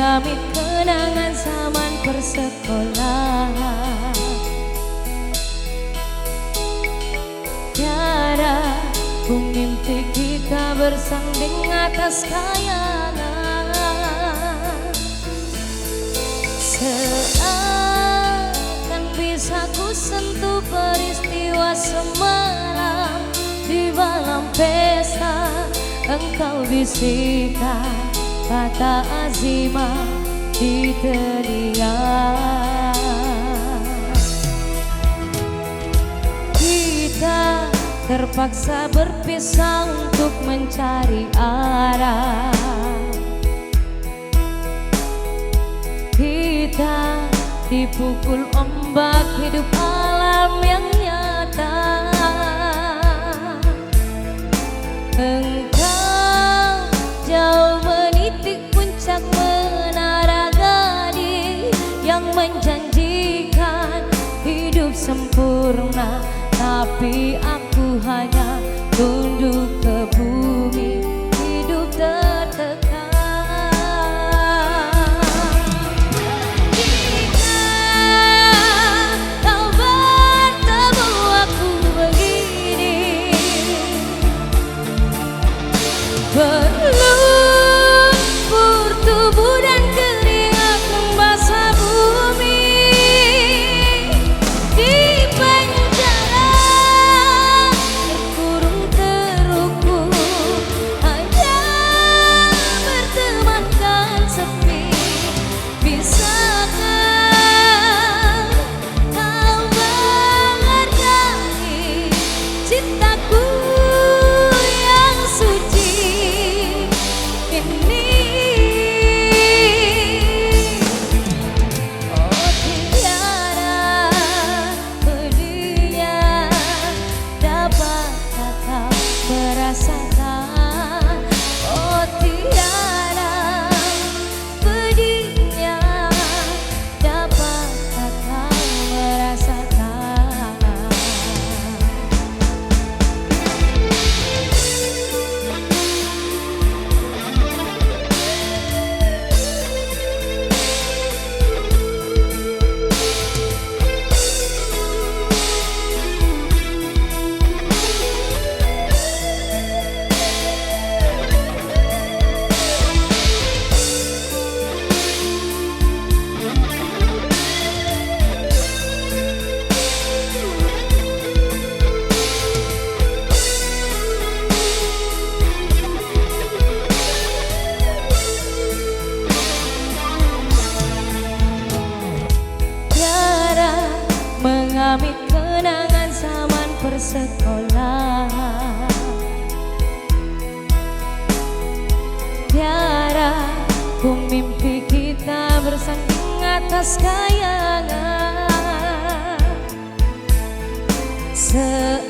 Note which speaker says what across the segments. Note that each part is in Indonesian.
Speaker 1: mengamit kenangan zaman persekolahan. Tiada ku mimpi kita bersanding atas kayangan. Seakan bisa ku sentuh peristiwa semalam. Di malam pesta engkau bisikan kata azimah di telinga. Kita terpaksa berpisah untuk mencari arah. Kita dipukul ombak hidup alam yang nyata. Engkau jauh menitik puncak menara gading yang menjanjikan hidup sempurna, tapi aku hanya tunduk ke bumi, hidup tertekan. Jika kau bertemu aku begini, berlumpur tubuh dan keringat membasah bumi. Di penjara terkurung terhukum, hanya bertemankan sepi. Bisakah kau menghargai cintaku yang suci ini? Oh, tiada pedihnya dapatkah kau merasakan? Oh, tiada pedihnya dapatkah kau merasakan? Tiada mengamit kenangan zaman persekolahan. Tiada ku mimpi kita bersanding atas kayangan. Seakan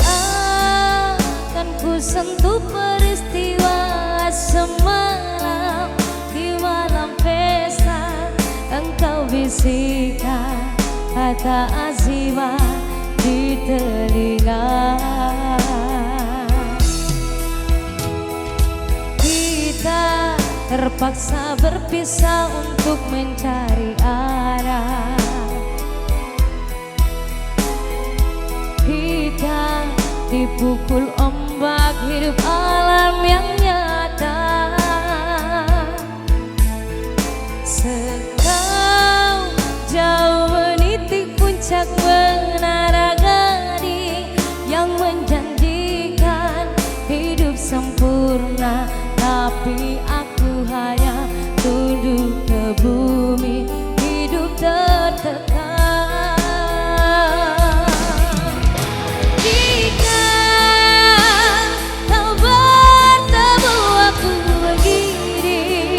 Speaker 1: ku sentuh peristiwa semalam. Di malam pesta engkau bisikan kata azimah di telinga. Kita terpaksa berpisah untuk mencari arah. Kita dipukul ombak hidup alam yang nyata. Sekau jauh menitik puncak menara gading yang menjanjikan hidup sempurna, tapi aku hanya tunduk ke bumi, hidup tertekan. Jika kau bertemu aku begini,